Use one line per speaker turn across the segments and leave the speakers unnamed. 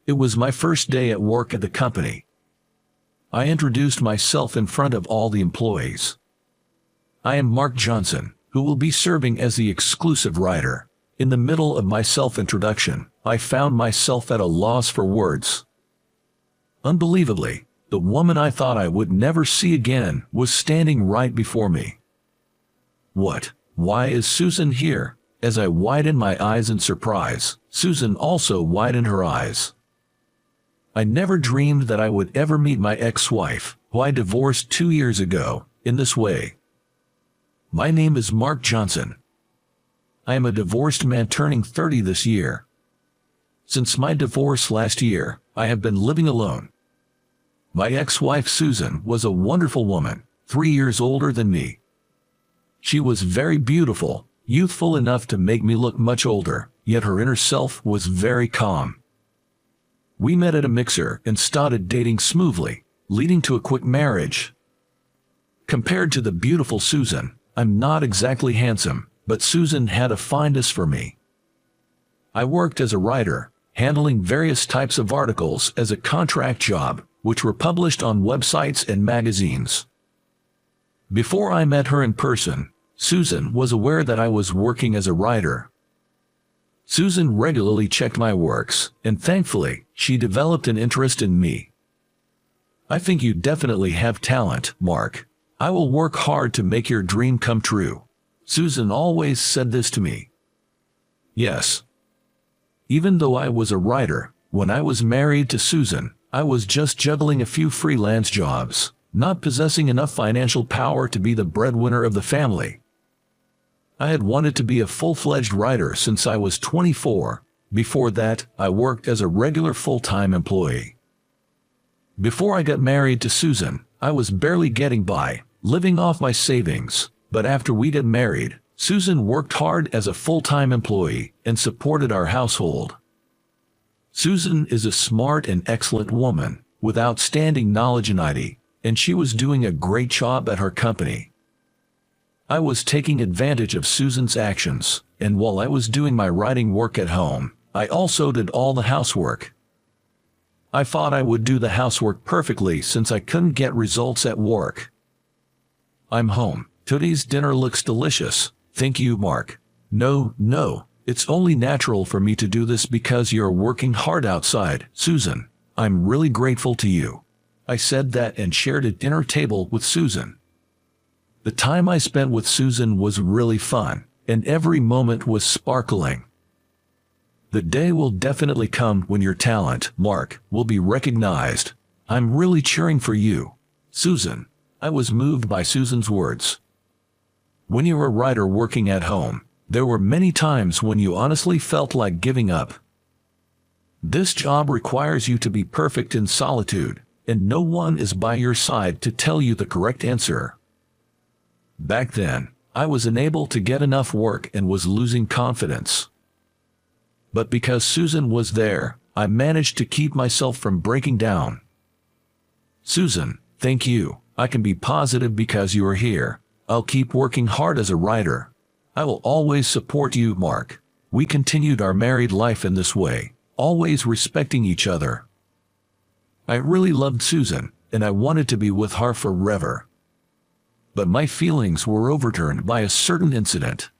It was my first day at work at the company. I introduced myself in front of all the employees. I am Mark Johnson, who will be serving as the exclusive writer. In the middle of my self-introduction, I found myself at a loss for words. Unbelievably, the woman I thought I would never see again was standing right before me. What? Why is Susan here? As I widened my eyes in surprise, Susan also widened her eyes. I never dreamed that I would ever meet my ex-wife, who I divorced 2 years ago, in this way. My name is Mark Johnson. I am a divorced man turning 30 this year. Since my divorce last year, I have been living alone. My ex-wife Susan was a wonderful woman, 3 years older than me. She was very beautiful, youthful enough to make me look much older, yet her inner self was very calm. We met at a mixer and started dating smoothly, leading to a quick marriage. Compared to the beautiful Susan, I'm not exactly handsome, but Susan had a fondness for me. I worked as a writer, handling various types of articles as a contract job, which were published on websites and magazines. Before I met her in person, Susan was aware that I was working as a writer. Susan regularly checked my works, and thankfully, she developed an interest in me. I think you definitely have talent, Mark. I will work hard to make your dream come true. Susan always said this to me. Yes. Even though I was a writer, when I was married to Susan, I was just juggling a few freelance jobs, not possessing enough financial power to be the breadwinner of the family. I had wanted to be a full-fledged writer since I was 24. Before that, I worked as a regular full-time employee. Before I got married to Susan, I was barely getting by, living off my savings, but after we got married, Susan worked hard as a full-time employee and supported our household. Susan is a smart and excellent woman, with outstanding knowledge in IT, and she was doing a great job at her company. I was taking advantage of Susan's actions, and while I was doing my writing work at home, I also did all the housework. I thought I would do the housework perfectly since I couldn't get results at work. I'm home. Today's dinner looks delicious. Thank you, Mark. No, it's only natural for me to do this because you're working hard outside, Susan. I'm really grateful to you. I said that and shared a dinner table with Susan. The time I spent with Susan was really fun, and every moment was sparkling. The day will definitely come when your talent, Mark, will be recognized. I'm really cheering for you, Susan. I was moved by Susan's words. When you're a writer working at home, there were many times when you honestly felt like giving up. This job requires you to be perfect in solitude, and no one is by your side to tell you the correct answer. Back then, I was unable to get enough work and was losing confidence. But because Susan was there, I managed to keep myself from breaking down. Susan, thank you. I can be positive because you are here. I'll keep working hard as a writer. I will always support you, Mark. We continued our married life in this way, always respecting each other. I really loved Susan, and I wanted to be with her forever. But my feelings were overturned by a certain incident.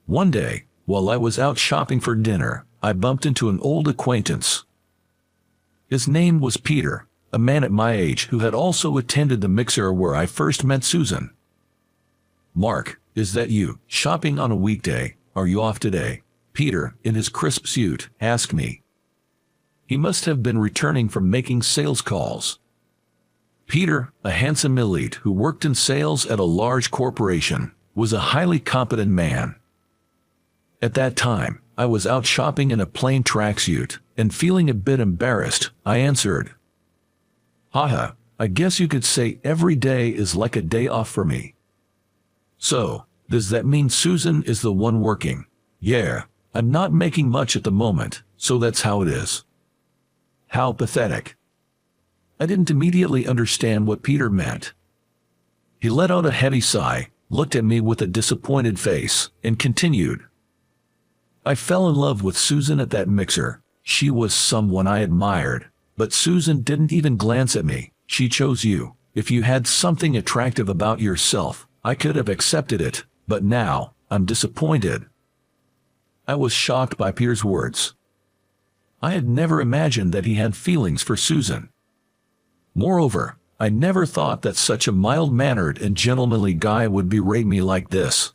One day, while I was out shopping for dinner, I bumped into an old acquaintance. His name was Peter, a man at my age who had also attended the mixer where I first met Susan. Mark, is that you, shopping on a weekday? Are you off today? Peter, in his crisp suit, asked me. He must have been returning from making sales calls. Peter, a handsome elite who worked in sales at a large corporation, was a highly competent man. At that time, I was out shopping in a plain tracksuit, and feeling a bit embarrassed, I answered, "Haha, I guess you could say every day is like a day off for me." So, does that mean Susan is the one working? Yeah, I'm not making much at the moment, so that's how it is. How pathetic. I didn't immediately understand what Peter meant. He let out a heavy sigh, looked at me with a disappointed face, and continued. I fell in love with Susan at that mixer. She was someone I admired, but Susan didn't even glance at me. She chose you. If you had something attractive about yourself, I could have accepted it, but now, I'm disappointed. I was shocked by Peter's words. I had never imagined that he had feelings for Susan. Moreover, I never thought that such a mild-mannered and gentlemanly guy would berate me like this.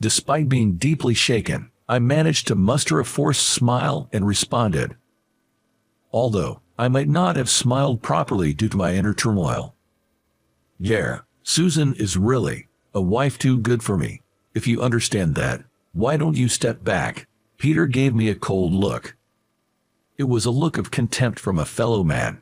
Despite being deeply shaken, I managed to muster a forced smile and responded, although I might not have smiled properly due to my inner turmoil. Yeah, Susan is really a wife too good for me. If you understand that, why don't you step back? Peter gave me a cold look. It was a look of contempt from a fellow man.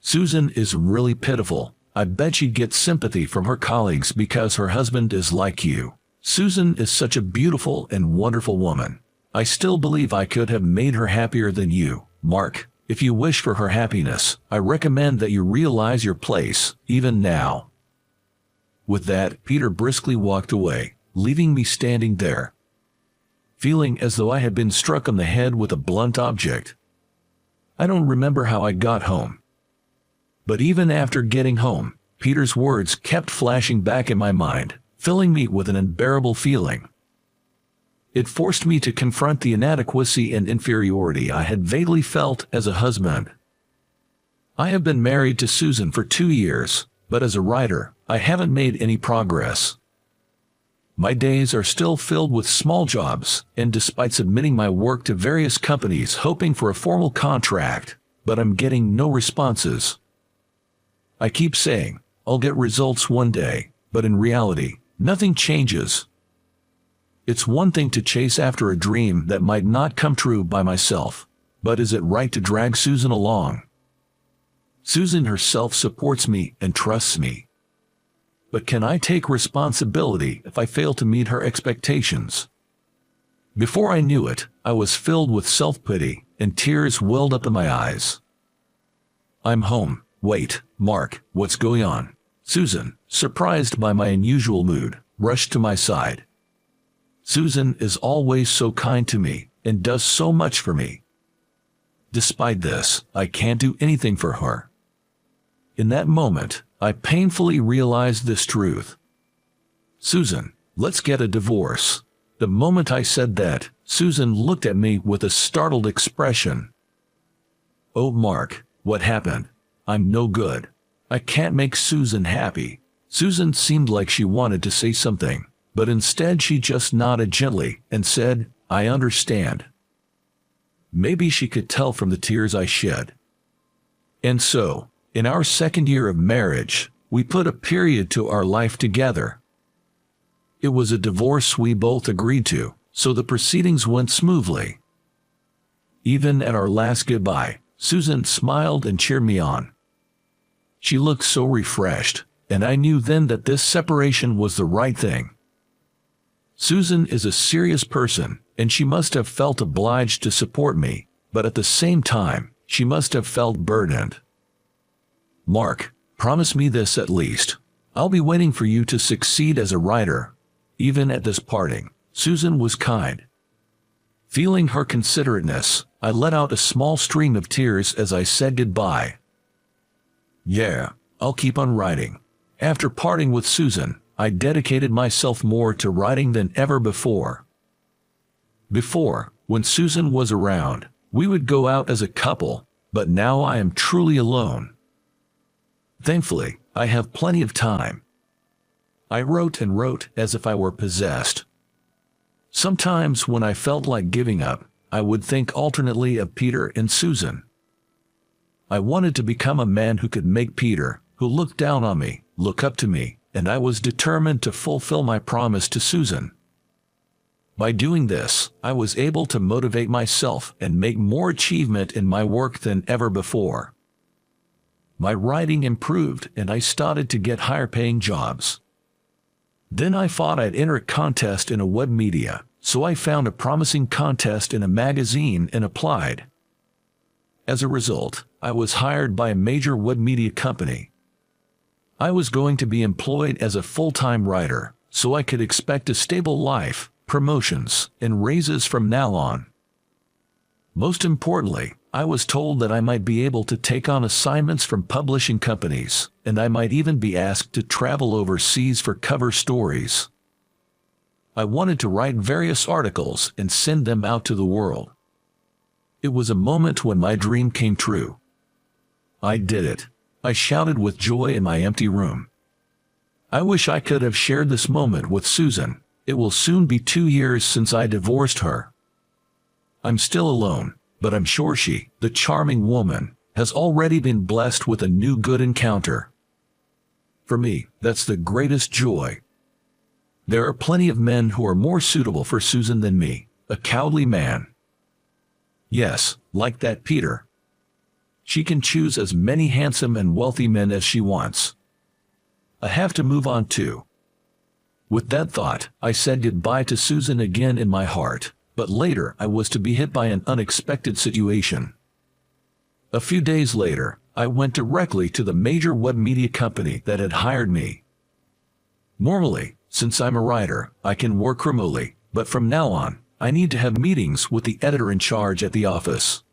Susan is really pitiful. I bet she'd get sympathy from her colleagues because her husband is like you. Susan is such a beautiful and wonderful woman. I still believe I could have made her happier than you, Mark. If you wish for her happiness, I recommend that you realize your place, even now. With that, Peter briskly walked away, leaving me standing there, feeling as though I had been struck on the head with a blunt object. I don't remember how I got home. But even after getting home, Peter's words kept flashing back in my mind, filling me with an unbearable feeling. It forced me to confront the inadequacy and inferiority I had vaguely felt as a husband. I have been married to Susan for 2 years, but as a writer, I haven't made any progress. My days are still filled with small jobs, and despite submitting my work to various companies hoping for a formal contract, but I'm getting no responses. I keep saying, I'll get results one day, but in reality, nothing changes. It's one thing to chase after a dream that might not come true by myself, but is it right to drag Susan along? Susan herself supports me and trusts me. But can I take responsibility if I fail to meet her expectations? Before I knew it, I was filled with self-pity, and tears welled up in my eyes. I'm home. Wait, Mark, what's going on? Susan, surprised by my unusual mood, rushed to my side. Susan is always so kind to me, and does so much for me. Despite this, I can't do anything for her. In that moment, I painfully realized this truth. Susan, let's get a divorce. The moment I said that, Susan looked at me with a startled expression. Oh, Mark, what happened? I'm no good. I can't make Susan happy. Susan seemed like she wanted to say something, but instead she just nodded gently and said, I understand. Maybe she could tell from the tears I shed. And so, in our 2nd year of marriage, we put a period to our life together. It was a divorce we both agreed to, so the proceedings went smoothly. Even at our last goodbye, Susan smiled and cheered me on. She looked so refreshed, and I knew then that this separation was the right thing. Susan is a serious person, and she must have felt obliged to support me, but at the same time, she must have felt burdened. Mark, promise me this at least. I'll be waiting for you to succeed as a writer. Even at this parting, Susan was kind. Feeling her considerateness, I let out a small stream of tears as I said goodbye. Yeah, I'll keep on writing. After parting with Susan, I dedicated myself more to writing than ever before. Before, when Susan was around, we would go out as a couple, but now I am truly alone. Thankfully, I have plenty of time. I wrote and wrote as if I were possessed. Sometimes when I felt like giving up, I would think alternately of Peter and Susan. I wanted to become a man who could make Peter, who looked down on me, look up to me, and I was determined to fulfill my promise to Susan. By doing this, I was able to motivate myself and make more achievement in my work than ever before. My writing improved and I started to get higher-paying jobs. Then I thought I'd enter a contest in a web media, so I found a promising contest in a magazine and applied. As a result, I was hired by a major web media company. I was going to be employed as a full-time writer, so I could expect a stable life, promotions, and raises from now on. Most importantly, I was told that I might be able to take on assignments from publishing companies, and I might even be asked to travel overseas for cover stories. I wanted to write various articles and send them out to the world. It was a moment when my dream came true. I did it. I shouted with joy in my empty room. I wish I could have shared this moment with Susan. It will soon be 2 years since I divorced her. I'm still alone, but I'm sure she, the charming woman, has already been blessed with a new good encounter. For me, that's the greatest joy. There are plenty of men who are more suitable for Susan than me, a cowardly man. Yes, like that Peter. She can choose as many handsome and wealthy men as she wants. I have to move on too. With that thought, I said goodbye to Susan again in my heart, but later I was to be hit by an unexpected situation. A few days later, I went directly to the major web media company that had hired me. Normally, since I'm a writer, I can work remotely, but from now on, I need to have meetings with the editor in charge at the office.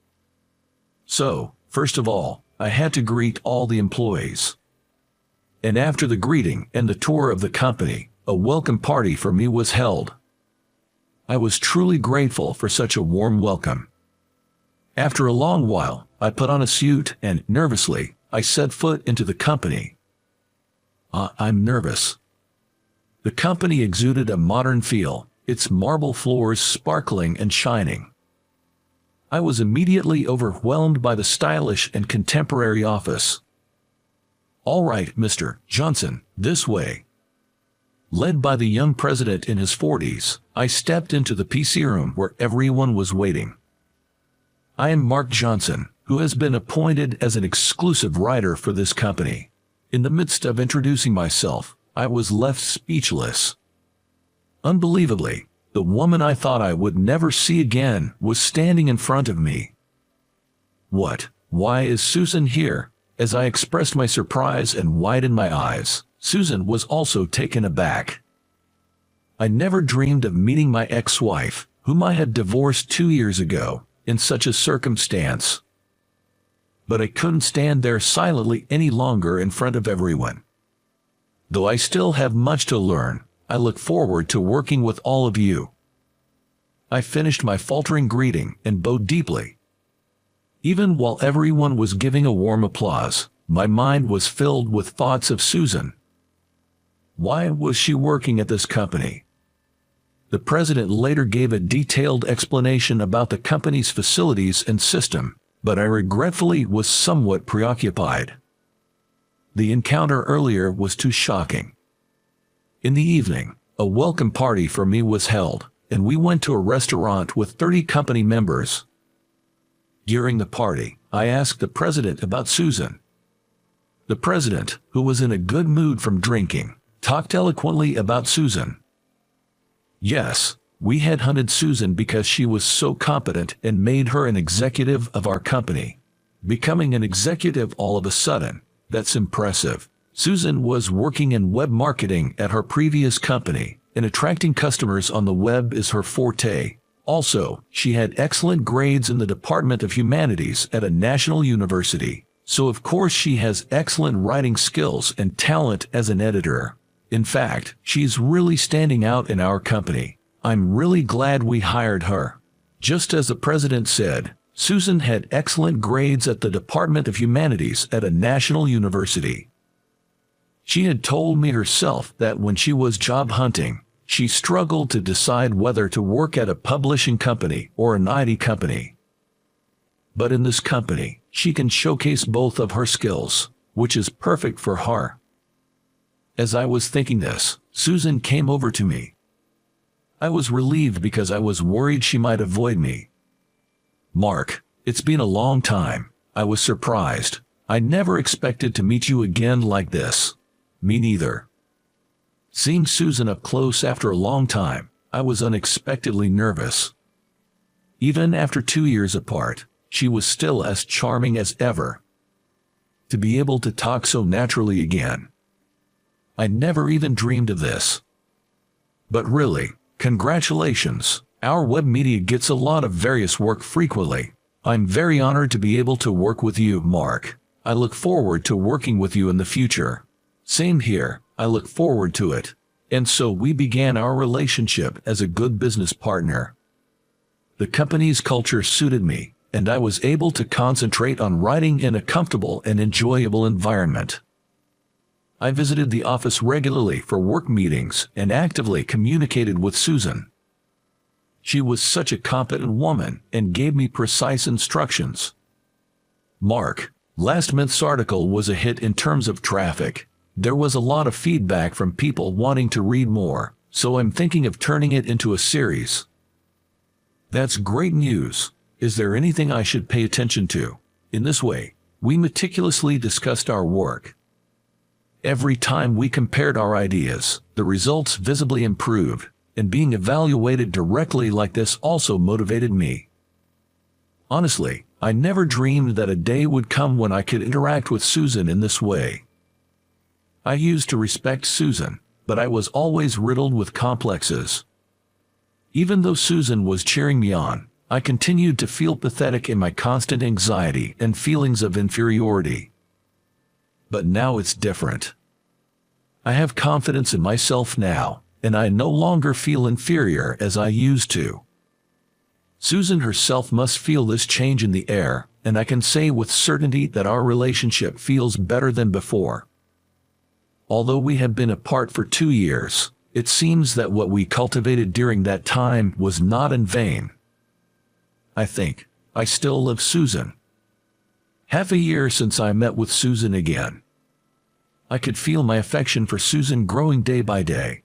So, first of all, I had to greet all the employees. And after the greeting and the tour of the company, a welcome party for me was held. I was truly grateful for such a warm welcome. After a long while, I put on a suit and, nervously, I set foot into the company. I'm nervous. The company exuded a modern feel, its marble floors sparkling and shining. I was immediately overwhelmed by the stylish and contemporary office. "All right, Mr. Johnson, this way." Led by the young president in his 40s, I stepped into the PC room where everyone was waiting. I am Mark Johnson, who has been appointed as an exclusive writer for this company. In the midst of introducing myself, I was left speechless. Unbelievably, the woman I thought I would never see again was standing in front of me. "What? Why is Susan here?" As I expressed my surprise and widened my eyes, Susan was also taken aback. I never dreamed of meeting my ex-wife, whom I had divorced 2 years ago, in such a circumstance. But I couldn't stand there silently any longer in front of everyone. Though I still have much to learn, I look forward to working with all of you. I finished my faltering greeting and bowed deeply. Even while everyone was giving a warm applause, my mind was filled with thoughts of Susan. Why was she working at this company? The president later gave a detailed explanation about the company's facilities and system, but I regretfully was somewhat preoccupied. The encounter earlier was too shocking. In the evening, a welcome party for me was held, and we went to a restaurant with 30 company members. During the party, I asked the president about Susan. The president, who was in a good mood from drinking, talked eloquently about Susan. Yes, we had hunted Susan because she was so competent and made her an executive of our company. Becoming an executive all of a sudden, that's impressive. Susan was working in web marketing at her previous company, and attracting customers on the web is her forte. Also, she had excellent grades in the Department of Humanities at a national university, so of course she has excellent writing skills and talent as an editor. In fact, she's really standing out in our company. I'm really glad we hired her. Just as the president said, Susan had excellent grades at the Department of Humanities at a national university. She had told me herself that when she was job hunting, she struggled to decide whether to work at a publishing company or an IT company. But in this company, she can showcase both of her skills, which is perfect for her. As I was thinking this, Susan came over to me. I was relieved because I was worried she might avoid me. "Mark, it's been a long time." I was surprised. I never expected to meet you again like this. "Me neither." Seeing Susan up close after a long time, I was unexpectedly nervous. Even after 2 years apart, she was still as charming as ever. To be able to talk so naturally again. I never even dreamed of this. But really, congratulations. Our web media gets a lot of various work frequently, I'm very honored to be able to work with you, Mark. I look forward to working with you in the future. Same here, I look forward to it. And so we began our relationship as a good business partner. The company's culture suited me, and I was able to concentrate on writing in a comfortable and enjoyable environment. I visited the office regularly for work meetings and actively communicated with Susan. She was such a competent woman and gave me precise instructions. Mark, last month's article was a hit in terms of traffic. There was a lot of feedback from people wanting to read more, so I'm thinking of turning it into a series. That's great news. Is there anything I should pay attention to? In this way, we meticulously discussed our work. Every time we compared our ideas, the results visibly improved, and being evaluated directly like this also motivated me. Honestly, I never dreamed that a day would come when I could interact with Susan in this way. I used to respect Susan, but I was always riddled with complexes. Even though Susan was cheering me on, I continued to feel pathetic in my constant anxiety and feelings of inferiority. But now it's different. I have confidence in myself now, and I no longer feel inferior as I used to. Susan herself must feel this change in the air, and I can say with certainty that our relationship feels better than before. Although we have been apart for 2 years, it seems that what we cultivated during that time was not in vain. I think I still love Susan. Half a year since I met with Susan again. I could feel my affection for Susan growing day by day.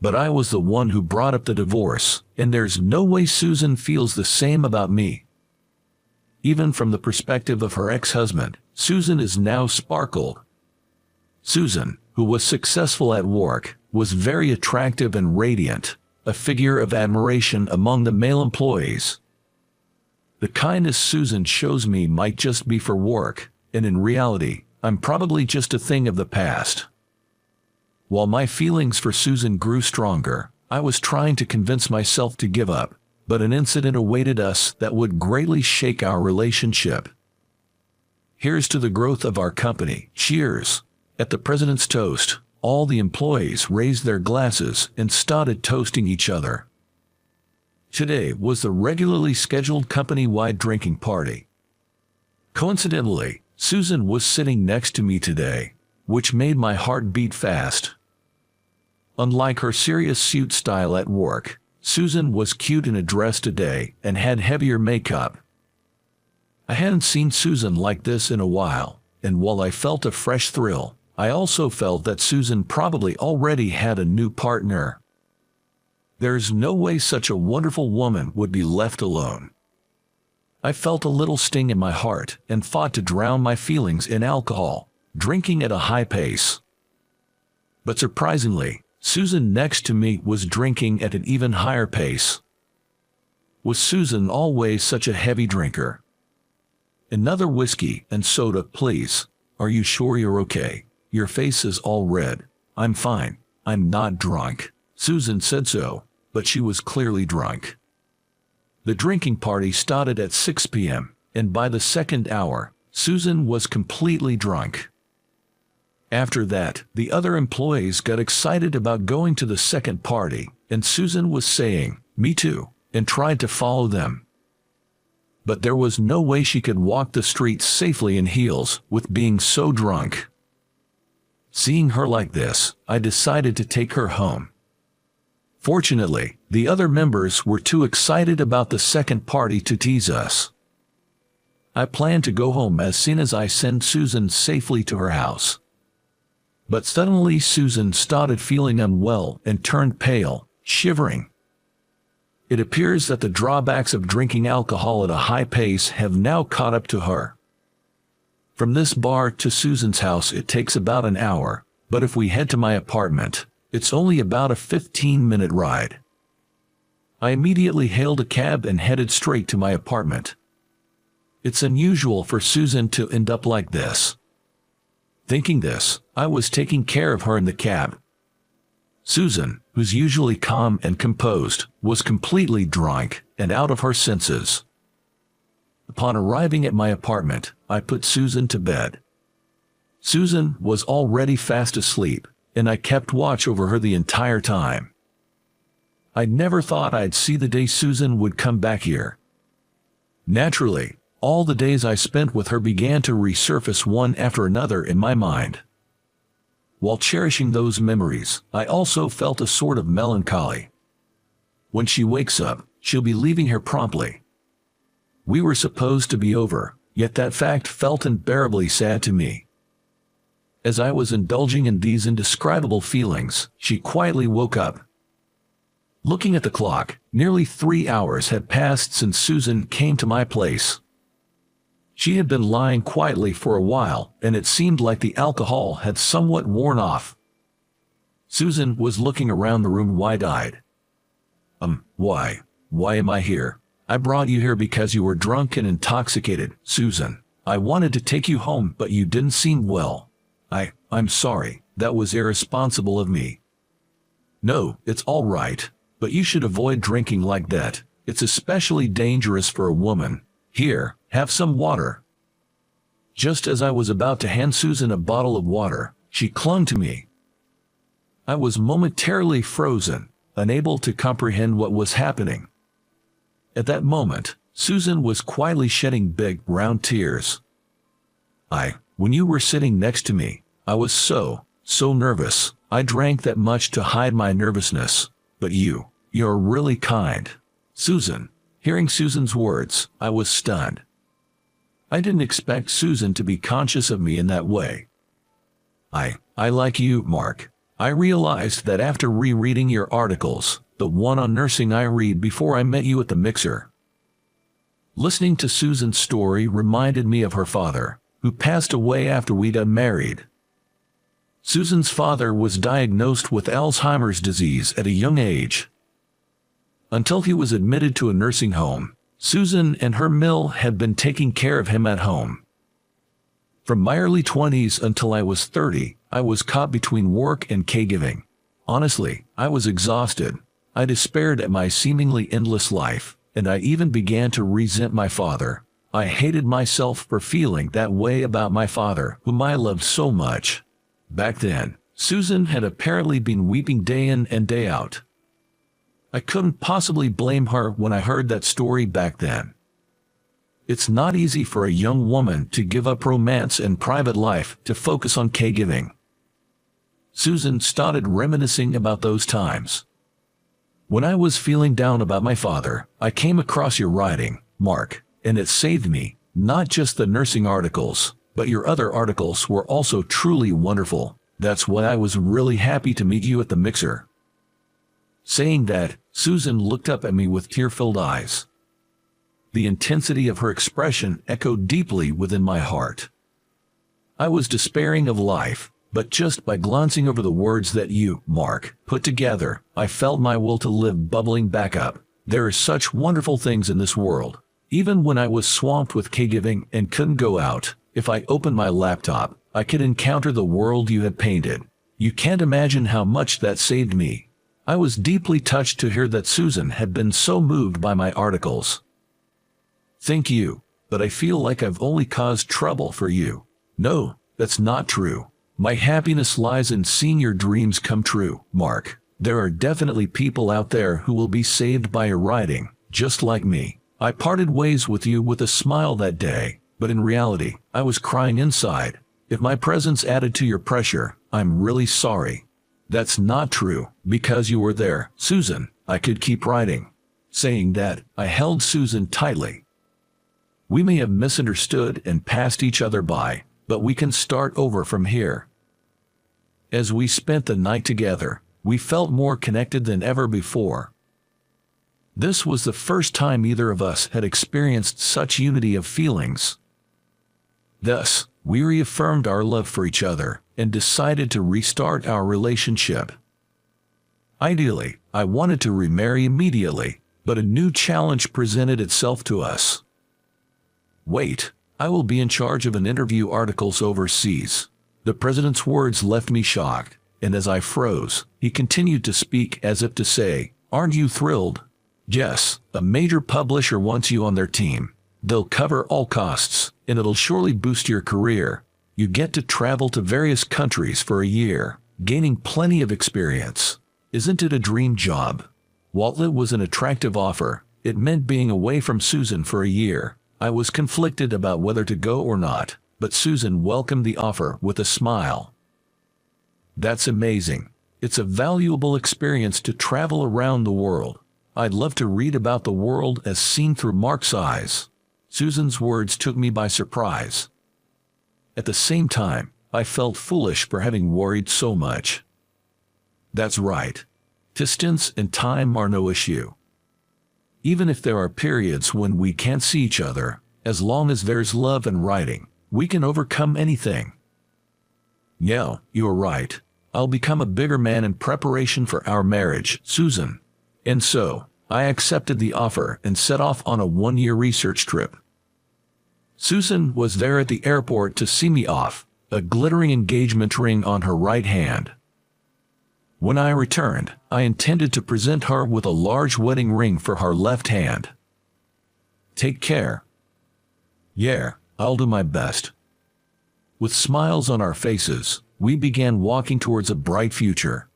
But I was the one who brought up the divorce, and there's no way Susan feels the same about me. Even from the perspective of her ex-husband, Susan is now sparkled. Susan, who was successful at work, was very attractive and radiant, a figure of admiration among the male employees. The kindness Susan shows me might just be for work, and in reality, I'm probably just a thing of the past. While my feelings for Susan grew stronger, I was trying to convince myself to give up, but an incident awaited us that would greatly shake our relationship. Here's to the growth of our company. Cheers. At the president's toast, all the employees raised their glasses and started toasting each other. Today was the regularly scheduled company-wide drinking party. Coincidentally, Susan was sitting next to me today, which made my heart beat fast. Unlike her serious suit style at work, Susan was cute in a dress today and had heavier makeup. I hadn't seen Susan like this in a while, and while I felt a fresh thrill, I also felt that Susan probably already had a new partner. There's no way such a wonderful woman would be left alone. I felt a little sting in my heart and fought to drown my feelings in alcohol, drinking at a high pace. But surprisingly, Susan next to me was drinking at an even higher pace. Was Susan always such a heavy drinker? Another whiskey and soda, please. Are you sure you're okay? Your face is all red. I'm fine. I'm not drunk. Susan said so, but she was clearly drunk. The drinking party started at 6 p.m., and by the second hour, Susan was completely drunk. After that, the other employees got excited about going to the second party, and Susan was saying, "Me too," and tried to follow them. But there was no way she could walk the streets safely in heels with being so drunk. Seeing her like this, I decided to take her home. Fortunately, the other members were too excited about the second party to tease us. I planned to go home as soon as I sent Susan safely to her house. But suddenly Susan started feeling unwell and turned pale, shivering. It appears that the drawbacks of drinking alcohol at a high pace have now caught up to her. From this bar to Susan's house it takes about an hour, but if we head to my apartment, it's only about a 15-minute ride. I immediately hailed a cab and headed straight to my apartment. It's unusual for Susan to end up like this. Thinking this, I was taking care of her in the cab. Susan, who's usually calm and composed, was completely drunk and out of her senses. Upon arriving at my apartment, I put Susan to bed. Susan was already fast asleep, and I kept watch over her the entire time. I never thought I'd see the day Susan would come back here. Naturally, all the days I spent with her began to resurface one after another in my mind. While cherishing those memories, I also felt a sort of melancholy. When she wakes up, she'll be leaving here promptly. We were supposed to be over, yet that fact felt unbearably sad to me. As I was indulging in these indescribable feelings, she quietly woke up. Looking at the clock, nearly 3 hours had passed since Susan came to my place. She had been lying quietly for a while, and it seemed like the alcohol had somewhat worn off. Susan was looking around the room wide-eyed. Why am I here? I brought you here because you were drunk and intoxicated, Susan. I wanted to take you home, but you didn't seem well. I'm sorry, that was irresponsible of me. No, it's all right, but you should avoid drinking like that. It's especially dangerous for a woman. Here, have some water. Just as I was about to hand Susan a bottle of water, she clung to me. I was momentarily frozen, unable to comprehend what was happening. At that moment, Susan was quietly shedding big, round tears. When you were sitting next to me, I was so nervous. I drank that much to hide my nervousness. But you're really kind. Susan. Hearing Susan's words, I was stunned. I didn't expect Susan to be conscious of me in that way. I like you, Mark. I realized that after rereading your articles, the one on nursing I read before I met you at the mixer. Listening to Susan's story reminded me of her father, who passed away after we'd got married. Susan's father was diagnosed with Alzheimer's disease at a young age. Until he was admitted to a nursing home, Susan and her mill had been taking care of him at home. From my early 20s until I was 30, I was caught between work and caregiving. Honestly, I was exhausted. I despaired at my seemingly endless life, and I even began to resent my father. I hated myself for feeling that way about my father, whom I loved so much. Back then, Susan had apparently been weeping day in and day out. I couldn't possibly blame her when I heard that story back then. It's not easy for a young woman to give up romance and private life to focus on caregiving. Susan started reminiscing about those times. When I was feeling down about my father, I came across your writing, Mark, and it saved me. Not just the nursing articles, but your other articles were also truly wonderful. That's why I was really happy to meet you at the mixer. Saying that, Susan looked up at me with tear-filled eyes. The intensity of her expression echoed deeply within my heart. I was despairing of life, but just by glancing over the words that you, Mark, put together, I felt my will to live bubbling back up. There are such wonderful things in this world. Even when I was swamped with caregiving and couldn't go out, if I opened my laptop, I could encounter the world you had painted. You can't imagine how much that saved me. I was deeply touched to hear that Susan had been so moved by my articles. Thank you, but I feel like I've only caused trouble for you. No, that's not true. My happiness lies in seeing your dreams come true, Mark. There are definitely people out there who will be saved by your writing, just like me. I parted ways with you with a smile that day, but in reality, I was crying inside. If my presence added to your pressure, I'm really sorry. That's not true, because you were there, Susan. I could keep writing. Saying that, I held Susan tightly. We may have misunderstood and passed each other by, but we can start over from here. As we spent the night together, we felt more connected than ever before. This was the first time either of us had experienced such unity of feelings. Thus, we reaffirmed our love for each other and decided to restart our relationship. Ideally, I wanted to remarry immediately, but a new challenge presented itself to us. Wait, I will be in charge of an interview articles overseas. The president's words left me shocked, and as I froze, he continued to speak as if to say, "Aren't you thrilled? Yes, a major publisher wants you on their team. They'll cover all costs, and it'll surely boost your career. You get to travel to various countries for a year, gaining plenty of experience. Isn't it a dream job? While it was an attractive offer, it meant being away from Susan for a year. I was conflicted about whether to go or not, but Susan welcomed the offer with a smile. That's amazing. It's a valuable experience to travel around the world. I'd love to read about the world as seen through Mark's eyes. Susan's words took me by surprise. At the same time, I felt foolish for having worried so much. That's right. Distance and time are no issue. Even if there are periods when we can't see each other, as long as there's love and writing, we can overcome anything. Yeah, you're right. I'll become a bigger man in preparation for our marriage, Susan. And so, I accepted the offer and set off on a one-year research trip. Susan was there at the airport to see me off, a glittering engagement ring on her right hand. When I returned, I intended to present her with a large wedding ring for her left hand. Take care. Yeah, I'll do my best. With smiles on our faces, we began walking towards a bright future.